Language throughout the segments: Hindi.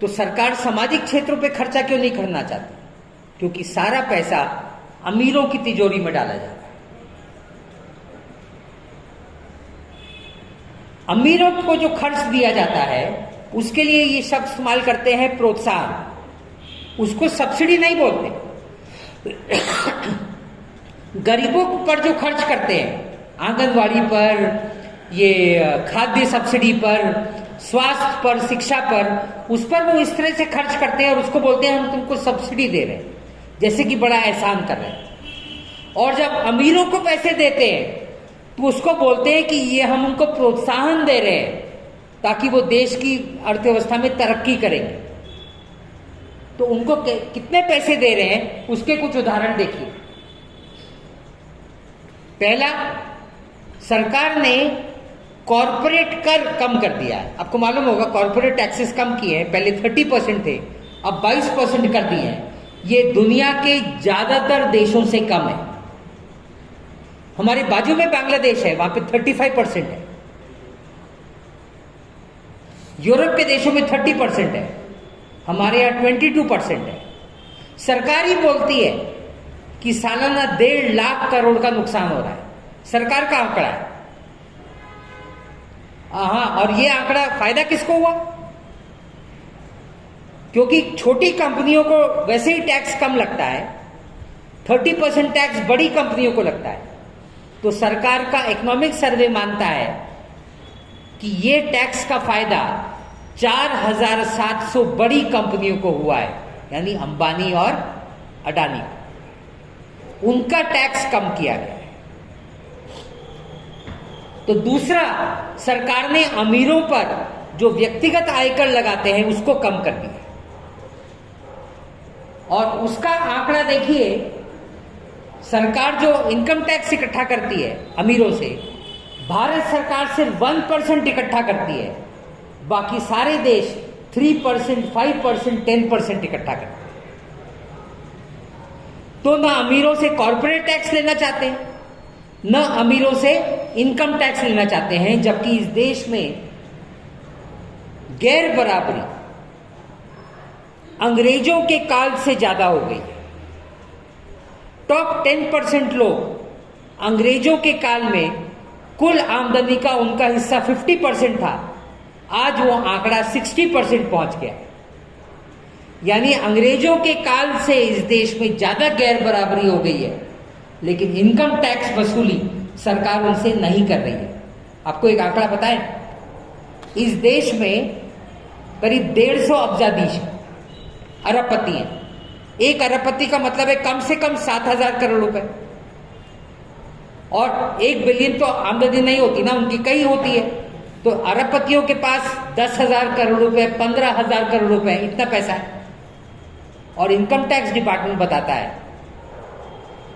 तो सरकार सामाजिक क्षेत्रों पे खर्चा क्यों नहीं करना चाहती? क्योंकि सारा पैसा अमीरों की तिजोरी में डाला जाता है। अमीरों को जो खर्च दिया जाता है उसके लिए ये शब्द इस्तेमाल करते हैं प्रोत्साहन, उसको सब्सिडी नहीं बोलते। गरीबों पर जो खर्च करते हैं, आंगनवाड़ी पर, ये खाद्य सब्सिडी पर, स्वास्थ्य पर, शिक्षा पर, उस पर वो इस तरह से खर्च करते हैं और उसको बोलते हैं हम तुमको सब्सिडी दे रहे हैं, जैसे कि बड़ा एहसान कर रहे हैं। और जब अमीरों को पैसे देते हैं तो उसको बोलते हैं कि ये हम उनको प्रोत्साहन दे रहे हैं ताकि वो देश की अर्थव्यवस्था में तरक्की करेंगे। तो उनको कितने पैसे दे रहे हैं उसके कुछ उदाहरण देखिए। पहला, सरकार ने कॉरपोरेट कर कम कर दिया है। आपको मालूम होगा कॉरपोरेट टैक्सेस कम किए हैं, पहले 30% थे, अब 22% कर दिए हैं। ये दुनिया के ज्यादातर देशों से कम है। हमारे बाजू में बांग्लादेश है, वहां पे 35% है। यूरोप के देशों में 30% है, हमारे यहां 22% है। सरकार ही बोलती है कि सालाना 1.5 लाख करोड़ का नुकसान हो रहा है, सरकार का आंकड़ा है। हाँ, और ये आंकड़ा फायदा किसको हुआ? क्योंकि छोटी कंपनियों को वैसे ही टैक्स कम लगता है, 30% टैक्स बड़ी कंपनियों को लगता है। तो सरकार का इकोनॉमिक सर्वे मानता है कि ये टैक्स का फायदा 4700 बड़ी कंपनियों को हुआ है, यानी अंबानी और अडानी, उनका टैक्स कम किया गया है। तो दूसरा, सरकार ने अमीरों पर जो व्यक्तिगत आयकर लगाते हैं उसको कम कर दिया। और उसका आंकड़ा देखिए, सरकार जो इनकम टैक्स इकट्ठा करती है अमीरों से, भारत सरकार सिर्फ 1% इकट्ठा करती है, बाकी सारे देश 3%, 5%, 10% इकट्ठा करते हैं। तो ना अमीरों से कॉर्पोरेट टैक्स लेना चाहते हैं, न अमीरों से इनकम टैक्स लेना चाहते हैं, जबकि इस देश में गैर बराबरी अंग्रेजों के काल से ज्यादा हो गई है। टॉप 10% लोग अंग्रेजों के काल में कुल आमदनी का उनका हिस्सा 50% था, आज वो आंकड़ा 60% पहुंच गया। यानी अंग्रेजों के काल से इस देश में ज्यादा गैर बराबरी हो गई है, लेकिन इनकम टैक्स वसूली सरकार उनसे नहीं कर रही है। आपको एक आंकड़ा पता है, इस देश में करीब 150 अब्जाधीश अरबपति हैं। एक अरबपति का मतलब है कम से कम 7000 करोड़ रुपए, और 1 बिलियन तो आमदनी नहीं होती ना, उनकी कई होती है। तो अरबपतियों के पास 10,000 करोड़ रुपए, 15,000 करोड़ रुपए, इतना पैसा है। और इनकम टैक्स डिपार्टमेंट बताता है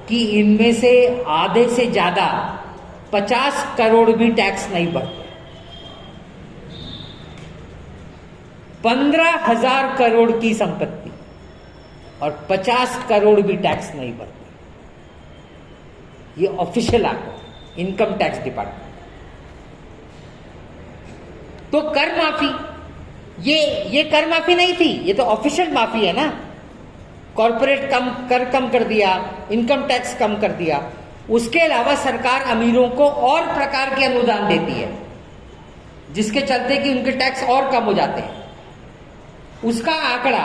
कि इनमें से आधे से ज्यादा 50 करोड़ भी टैक्स नहीं भरते। 15,000 करोड़ की संपत्ति और 50 करोड़ भी टैक्स नहीं भरते। ये ऑफिशियल आंकड़ा इनकम टैक्स डिपार्टमेंट। तो कर माफी, ये कर माफी नहीं थी, ये तो ऑफिशियल माफी है ना। कॉर्पोरेट कम कर दिया, इनकम टैक्स कम कर दिया। उसके अलावा सरकार अमीरों को और प्रकार के अनुदान देती है, जिसके चलते कि उनके टैक्स और कम हो जाते हैं। उसका आंकड़ा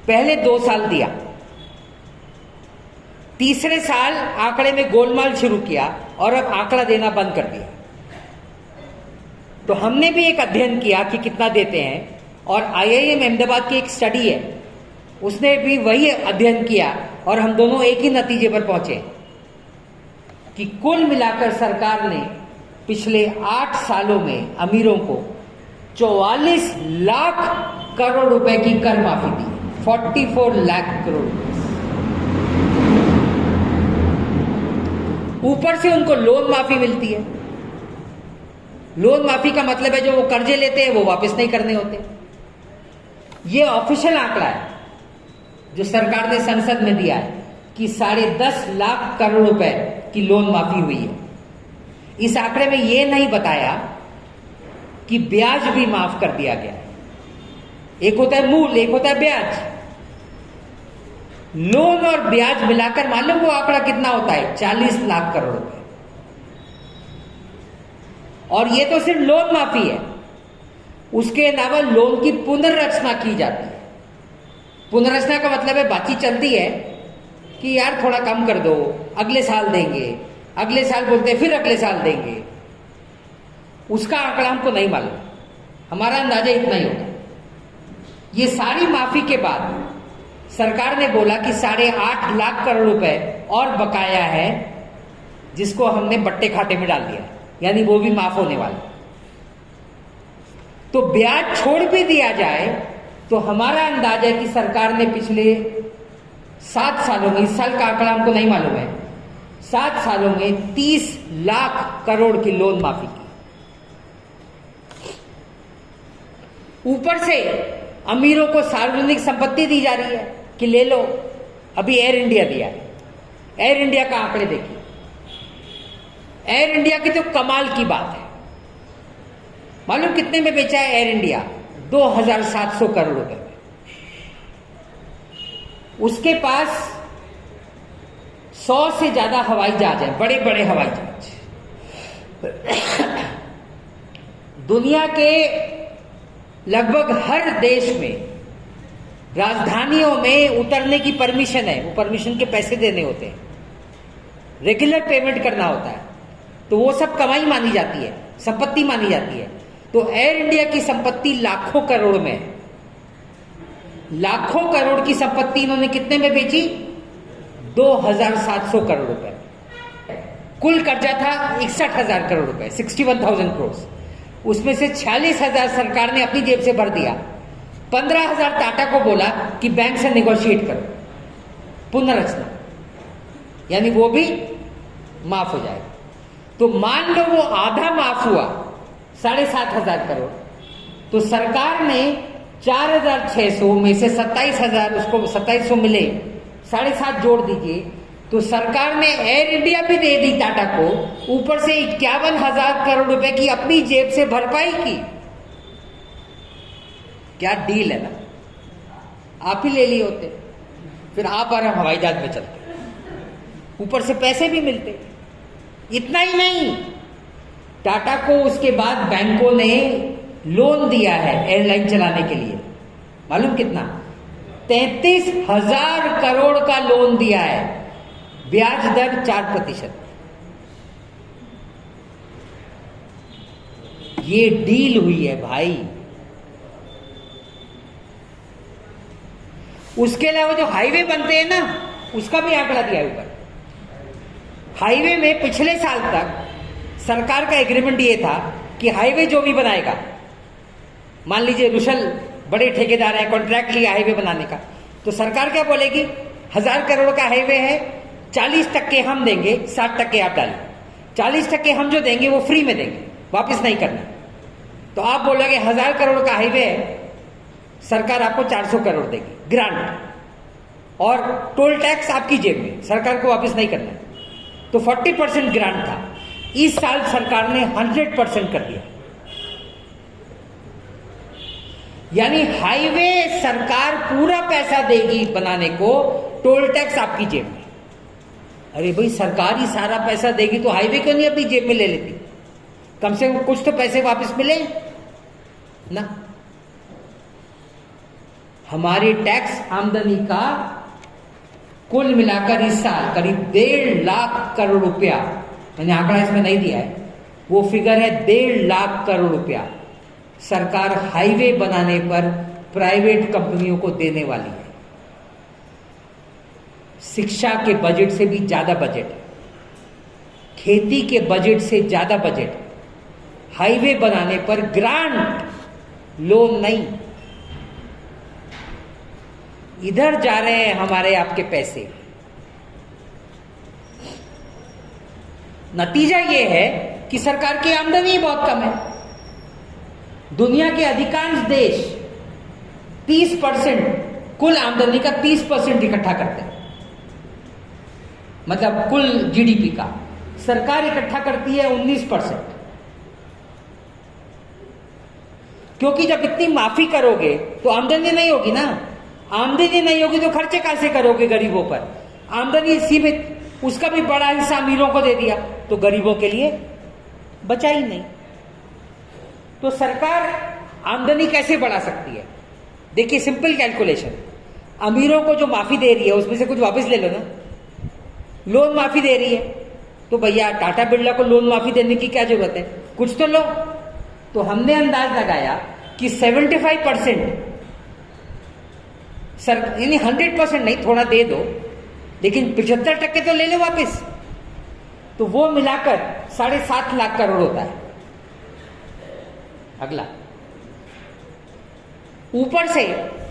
पहले 2 साल दिया, तीसरे साल आंकड़े में गोलमाल शुरू किया और अब आंकड़ा देना बंद कर दिया। तो हमने भी एक अध्ययन किया कि कितना देते हैं, और IIM अहमदाबाद की एक स्टडी है, उसने भी वही अध्ययन किया, और हम दोनों एक ही नतीजे पर पहुंचे कि कुल मिलाकर सरकार ने पिछले 8 सालों में अमीरों को 44 लाख करोड़ रुपए की कर माफी दी, 44 लाख करोड़। ऊपर से उनको लोन माफी मिलती है। लोन माफी का मतलब है जो वो कर्जे लेते हैं वो वापस नहीं करने होते। ये ऑफिशियल आंकड़ा है जो सरकार ने संसद में दिया है कि 10.5 लाख करोड़ रुपए की लोन माफी हुई है। इस आंकड़े में यह नहीं बताया कि ब्याज भी माफ कर दिया गया है। एक होता है मूल, एक होता है ब्याज। लोन और ब्याज मिलाकर मालूम वो आंकड़ा कितना होता है? 40 लाख करोड़ रुपए। और ये तो सिर्फ लोन माफी है, उसके अलावा लोन की पुनर्रचना की जाती है। पुनर्रचना का मतलब है बातचीत चलती है कि यार थोड़ा कम कर दो, अगले साल देंगे, अगले साल बोलते हैं फिर अगले साल देंगे। उसका आंकड़ा हमको नहीं मालूम, हमारा अंदाजा इतना ही होगा। ये सारी माफी के बाद सरकार ने बोला कि 8.5 लाख करोड़ रुपए और बकाया है, जिसको हमने बट्टे खाते में डाल दिया, यानी वो भी माफ होने वाला। तो ब्याज छोड़ भी दिया जाए तो हमारा अंदाजा है कि सरकार ने पिछले 7 सालों में, इस साल का आंकड़ा हमको नहीं मालूम है, 7 सालों में 30 लाख करोड़ की लोन माफी की। ऊपर से अमीरों को सार्वजनिक संपत्ति दी जा रही है कि ले लो। अभी एयर इंडिया दिया है, एयर इंडिया का आंकड़े देखिए। एयर इंडिया की तो कमाल की बात है, मालूम कितने में बेचा है एयर इंडिया? 2700 करोड़ रुपए में। उसके पास 100 से ज्यादा हवाई जहाज है, बड़े बड़े हवाई जहाज। दुनिया के लगभग हर देश में राजधानियों में उतरने की परमिशन है, वो परमिशन के पैसे देने होते हैं, रेगुलर पेमेंट करना होता है, तो वो सब कमाई मानी जाती है, संपत्ति मानी जाती है। तो एयर इंडिया की संपत्ति लाखों करोड़ में है। लाखों करोड़ की संपत्ति इन्होंने कितने में बेची? 2700 करोड़ रुपए। कुल कर्जा था 61,000 करोड़ रुपए, 61,000 करोड़। उसमें से 46,000 सरकार ने अपनी जेब से भर दिया, 15,000 टाटा को बोला कि बैंक से नेगोशिएट करो, पुनर्रचना, यानी वो भी माफ हो जाएगा। तो मान लो वो आधा माफ हुआ, 7,500 करोड़, तो सरकार ने 4,600 में से 27,000, उसको 2700 मिले, 7.5 जोड़ दीजिए, तो सरकार ने एयर इंडिया भी दे दी टाटा को, ऊपर से 51,000 करोड़ रुपए की अपनी जेब से भरपाई की। क्या डील है ना? आप ही ले लिए होते, फिर आप और हम हवाई जहाज में चलते, ऊपर से पैसे भी मिलते। इतना ही नहीं, टाटा को उसके बाद बैंकों ने लोन दिया है एयरलाइन चलाने के लिए, मालूम कितना? 33,000 करोड़ का लोन दिया है, ब्याज दर 4%। ये डील हुई है भाई। उसके अलावा जो हाईवे बनते हैं ना, उसका भी आंकड़ा दिया है ऊपर। हाईवे में पिछले साल तक सरकार का एग्रीमेंट ये था कि हाईवे जो भी बनाएगा, मान लीजिए रुशल बड़े ठेकेदार हैं, कॉन्ट्रैक्ट लिया हाईवे बनाने का, तो सरकार क्या बोलेगी? 1000 करोड़ का हाईवे है, 40% हम देंगे, 60% आप डालें। 40% हम जो देंगे वो फ्री में देंगे, वापस नहीं करना। तो आप बोलोगे 1000 करोड़ का हाईवे है, सरकार आपको 400 करोड़ देगी ग्रांट, और टोल टैक्स आपकी जेब में, सरकार को वापस नहीं करना। तो 40% ग्रांट था, इस साल सरकार ने 100% कर दिया, यानी हाईवे सरकार पूरा पैसा देगी बनाने को, टोल टैक्स आपकी जेब में। अरे भाई, सरकार ही सारा पैसा देगी तो हाईवे क्यों नहीं अपनी जेब में ले लेती? कम से कम कुछ तो पैसे वापस मिले ना। हमारी टैक्स आमदनी का कुल मिलाकर इस साल करीब 1.5 लाख करोड़ रुपया, मैंने आंकड़ा इसमें नहीं दिया है, वो फिगर है 1.5 लाख करोड़ रुपया सरकार हाईवे बनाने पर प्राइवेट कंपनियों को देने वाली है। शिक्षा के बजट से भी ज्यादा बजट है, खेती के बजट से ज्यादा बजट, हाईवे बनाने पर ग्रांट, लोन नहीं। इधर जा रहे हैं हमारे आपके पैसे। नतीजा यह है कि सरकार की आमदनी बहुत कम है। दुनिया के अधिकांश देश 30% कुल आमदनी का 30% इकट्ठा करते हैं, मतलब कुल जीडीपी का। सरकार इकट्ठा करती है 19%, क्योंकि जब इतनी माफी करोगे तो आमदनी नहीं होगी ना, आमदनी नहीं होगी तो खर्चे कैसे करोगे गरीबों पर? आमदनी सीमित, उसका भी बड़ा हिस्सा अमीरों को दे दिया तो गरीबों के लिए बचा ही नहीं। तो सरकार आमदनी कैसे बढ़ा सकती है? देखिए सिंपल कैलकुलेशन, अमीरों को जो माफी दे रही है उसमें से कुछ वापस ले लो ना। लोन माफी दे रही है तो भैया टाटा बिरला को लोन माफी देने की क्या जरूरत है, कुछ तो लो। तो हमने अंदाज लगाया कि 75% यानी 100% नहीं, थोड़ा दे दो, लेकिन 75% तो ले लो वापस। तो वो मिलाकर 7.5 लाख करोड़ होता है। अगला, ऊपर से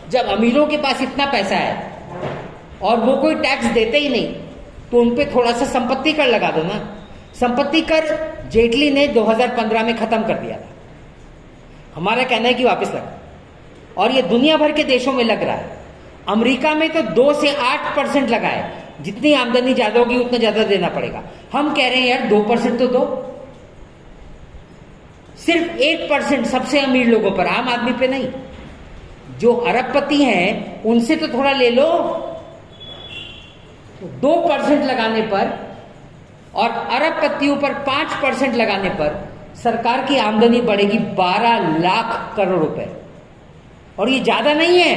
जब अमीरों के पास इतना पैसा है और वो कोई टैक्स देते ही नहीं, तो उन पे थोड़ा सा संपत्ति कर लगा दो ना। संपत्ति कर जेटली ने 2015 में खत्म कर दिया था, हमारा कहना है कि वापस लगा, और ये दुनिया भर के देशों में लग रहा है। अमेरिका में तो 2 से 8% लगा है, जितनी आमदनी ज्यादा होगी उतना ज्यादा देना पड़ेगा। हम कह रहे हैं यार 2% तो दो, सिर्फ 1% सबसे अमीर लोगों पर, आम आदमी पे नहीं। जो अरबपति हैं उनसे तो थोड़ा ले लो। 2% लगाने पर और अरबपतियों पर 5% लगाने पर सरकार की आमदनी बढ़ेगी 12 लाख करोड़ रुपए। और ये ज्यादा नहीं है,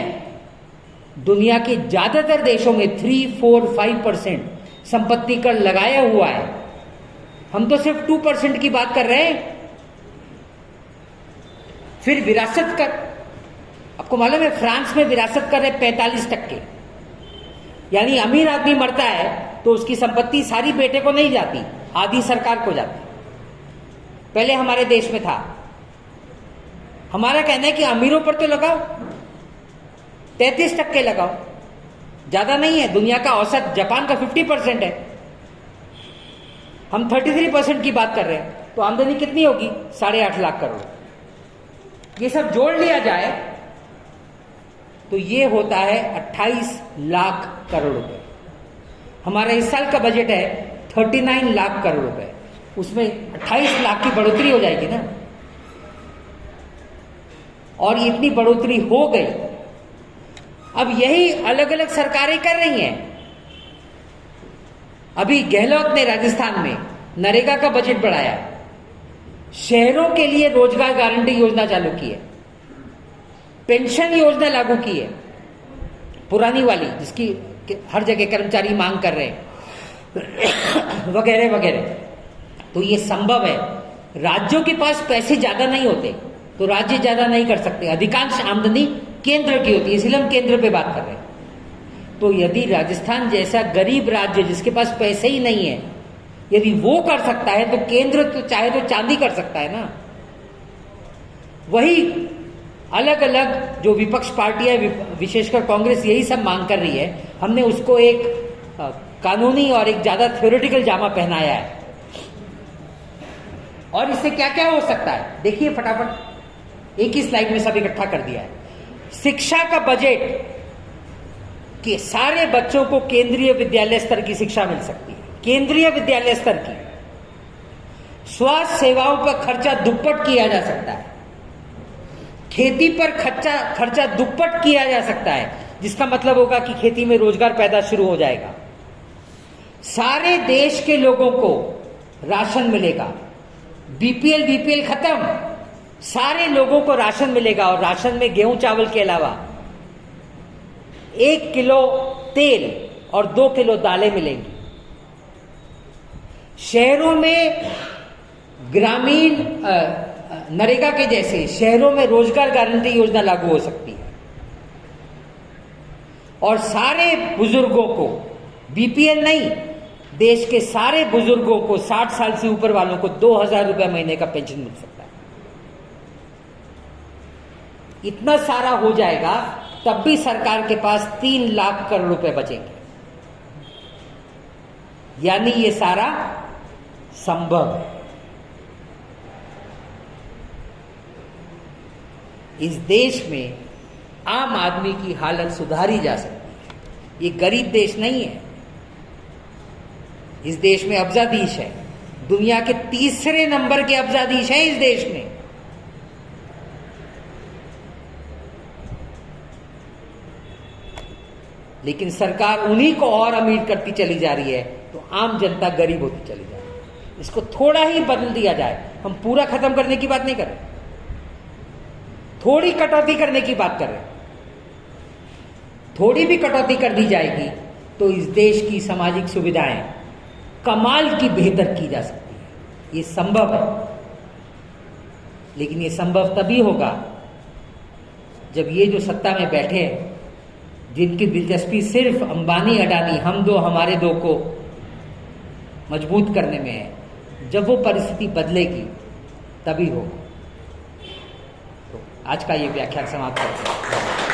दुनिया के ज्यादातर देशों में 3, 4, 5% संपत्ति कर लगाया हुआ है। हम तो सिर्फ 2% की बात कर रहे हैं। फिर विरासत कर, आपको मालूम है फ्रांस में विरासत कर है 45%। यानी अमीर आदमी मरता है तो उसकी संपत्ति सारी बेटे को नहीं जाती, आधी सरकार को जाती। पहले हमारे देश में था। हमारा कहना है कि अमीरों पर तो लगाओ, 33% लगाओ, ज्यादा नहीं है। दुनिया का औसत जापान का 50% है, हम 33% की बात कर रहे हैं। तो आमदनी कितनी होगी? 8.5 लाख करोड़। ये सब जोड़ लिया जाए तो ये होता है 28 लाख करोड़ रुपए। हमारा इस साल का बजट है 39 लाख करोड़ रुपए, उसमें 28 लाख की बढ़ोतरी हो जाएगी ना। और इतनी बढ़ोतरी हो गई, अब यही अलग अलग सरकारें कर रही हैं। अभी गहलोत ने राजस्थान में नरेगा का बजट बढ़ाया, शहरों के लिए रोजगार गारंटी योजना चालू की है, पेंशन योजना लागू की है, पुरानी वाली जिसकी हर जगह कर्मचारी मांग कर रहे हैं, वगैरह वगैरह। तो ये संभव है। राज्यों के पास पैसे ज्यादा नहीं होते तो राज्य ज्यादा नहीं कर सकते, अधिकांश आमदनी केंद्र की होती है, इसलिए हम केंद्र पे बात कर रहे हैं। तो यदि राजस्थान जैसा गरीब राज्य जिसके पास पैसे ही नहीं है, यदि वो कर सकता है तो केंद्र तो चाहे तो चांदी कर सकता है ना। वही अलग अलग जो विपक्ष पार्टियां, विशेषकर कांग्रेस, यही सब मांग कर रही है। हमने उसको एक कानूनी और एक ज्यादा थ्योरेटिकल जामा पहनाया है। और इससे क्या क्या हो सकता है देखिए फटाफट, एक ही स्लाइड में सब इकट्ठा कर दिया है। शिक्षा का बजट कि सारे बच्चों को केंद्रीय विद्यालय स्तर की शिक्षा मिल सकती है, केंद्रीय विद्यालय स्तर की। स्वास्थ्य सेवाओं पर खर्चा दुप्पट किया जा सकता है, खेती पर खर्चा दुप्पट किया जा सकता है, जिसका मतलब होगा कि खेती में रोजगार पैदा शुरू हो जाएगा। सारे देश के लोगों को राशन मिलेगा, बीपीएल खत्म, सारे लोगों को राशन मिलेगा। और राशन में गेहूं चावल के अलावा 1 किलो तेल और 2 किलो दालें मिलेंगी। शहरों में ग्रामीण नरेगा के जैसे शहरों में रोजगार गारंटी योजना लागू हो सकती है। और सारे बुजुर्गों को, बीपीएल नहीं, देश के सारे बुजुर्गों को, 60 साल से ऊपर वालों को 2000 रुपए महीने का पेंशन मिल सकता है। इतना सारा हो जाएगा तब भी सरकार के पास 3 लाख करोड़ रुपए बचेंगे। यानी ये सारा संभव है। इस देश में आम आदमी की हालत सुधारी जा सकती है। ये गरीब देश नहीं है, इस देश में अब्जाधीश है, दुनिया के 3रे नंबर के अब्जाधीश हैं इस देश में। लेकिन सरकार उन्हीं को और अमीर करती चली जा रही है, तो आम जनता गरीब होती चली जा रही है। इसको थोड़ा ही बदल दिया जाए, हम पूरा खत्म करने की बात नहीं कर रहे, थोड़ी कटौती करने की बात कर रहे हैं। थोड़ी भी कटौती कर दी जाएगी तो इस देश की सामाजिक सुविधाएं कमाल की बेहतर की जा सकती है। ये संभव है, लेकिन ये संभव तभी होगा जब ये जो सत्ता में बैठे हैं, जिनकी दिलचस्पी सिर्फ अंबानी अडानी हम दो हमारे दो को मजबूत करने में है, जब वो परिस्थिति बदलेगी तभी होगा। तो आज का ये व्याख्यान समाप्त करते हैं।